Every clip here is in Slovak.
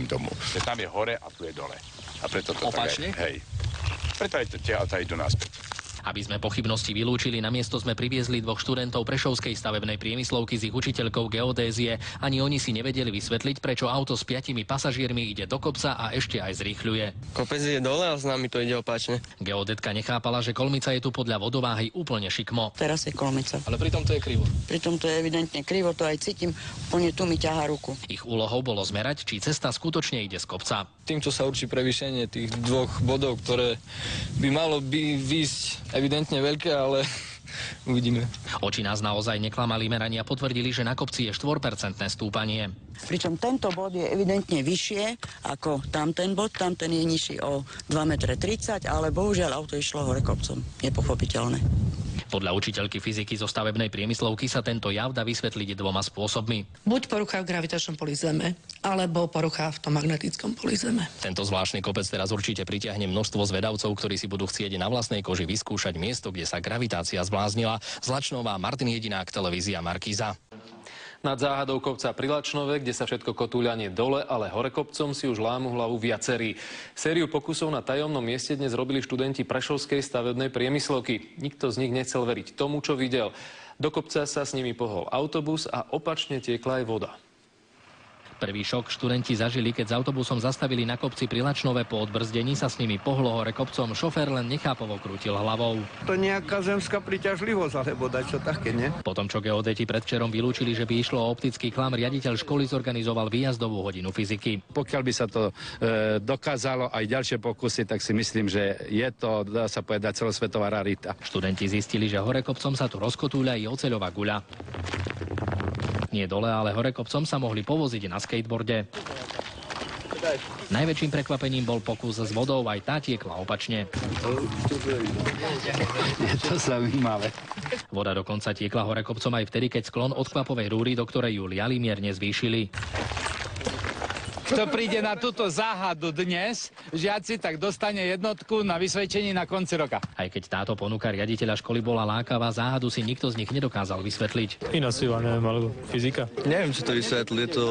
tomu. Že tam je hore a tu je dole. A preto to opačne? Tak aj, hej. Preto aj tie autá idú naspäť. Aby sme pochybnosti vylúčili, na miesto sme priviezli 2 študentov Prešovskej stavebnej priemyslovky s ich učiteľkou geodézie. Ani oni si nevedeli vysvetliť, prečo auto s 5 pasažiermi ide do kopca a ešte aj zrýchľuje. Kopec je dole a s nami to ide opačne. Geodetka nechápala, že kolmica je tu podľa vodováhy úplne šikmo. Teraz je kolmica. Ale pritom to je krivo. Pritom to je evidentne krivo, to aj cítim, úplne tu mi ťahá ruku. Ich úlohou bolo zmerať, či cesta skutočne ide z kopca. Týmto sa určí prevýšenie tých 2 bodov, ktoré by malo výjsť evidentne veľké, ale uvidíme. Oči nás naozaj neklamali, merania potvrdili, že na kopci je 4% stúpanie. Pričom tento bod je evidentne vyššie ako tamten bod, tamten je nižší o 2,30 m, ale bohužiaľ auto išlo hore kopcom. Nepochopiteľné. Podľa učiteľky fyziky zo stavebnej priemyslovky sa tento jav dá vysvetliť 2 spôsobmi. Buď porucha v gravitačnom poli Zeme, alebo porucha v tom magnetickom poli Zeme. Tento zvláštny kopec teraz určite pritiahne množstvo zvedavcov, ktorí si budú chcieť na vlastnej koži vyskúšať miesto, kde sa gravitácia zbláznila. Z Lačnova, Martin Jedinák, televízia Markíza. Nad záhadou kopca pri Lačnove, kde sa všetko kotúľanie dole, ale hore kopcom si už lámu hlavu viacerí. Sériu pokusov na tajomnom mieste dnes robili študenti Prešovskej stavebnej priemyslovky. Nikto z nich nechcel veriť tomu, čo videl. Do kopca sa s nimi pohol autobus a opačne tiekla aj voda. Prvý šok študenti zažili, keď s autobusom zastavili na kopci pri Lačnove. Po odbrzdení sa s nimi pohlo hore kopcom. Šofér len nechápavo krútil hlavou. To nejaká zemská priťažlivosť, alebo dačo také, nie? Potom, čo geodeti predvčerom vylúčili, že by išlo o optický klam, riaditeľ školy zorganizoval výjazdovú hodinu fyziky. Pokiaľ by sa to dokázalo aj ďalšie pokusy, tak si myslím, že je to, dá sa povedať, celosvetová rarita. Študenti zistili, že hore kopcom sa tu rozkotúľa i oceľová guľa. Nie dole, ale hore kopcom sa mohli povoziť na skateboarde. Najväčším prekvapením bol pokus s vodou, aj tá tiekla opačne. Je to zaujímavé. Voda dokonca tiekla hore kopcom aj vtedy, keď sklon od klapovej rúry, do ktorej ju liali, mierne zvýšili. Kto príde na túto záhadu dnes, žiaci, tak dostane jednotku na vysvedčení na konci roka. Aj keď táto ponuka riaditeľa školy bola lákavá, záhadu si nikto z nich nedokázal vysvetliť. Iná sila, neviem, alebo fyzika. Neviem, čo to vysvetlí, je to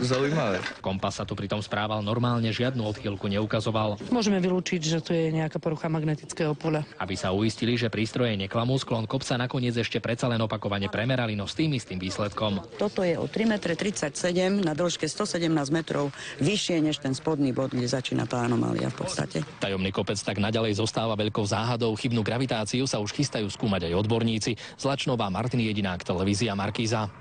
zaujímavé. Kompas sa tu pritom správal normálne, žiadnu odchýlku neukazoval. Môžeme vylúčiť, že to je nejaká porucha magnetického poľa. Aby sa uistili, že prístroje neklamú, sklon kopca nakoniec ešte predsa len opakovane premerali, no s tým istým výsledkom. Toto je o 3,37 m na dĺžke 117 metrov vyššie než ten spodný bod, kde začína tá anomália v podstate. Tajomný kopec tak naďalej zostáva veľkou záhadou. Chybnú gravitáciu sa už chystajú skúmať aj odborníci. Z Lačnova, Martin Jedinák, televízia Markíza.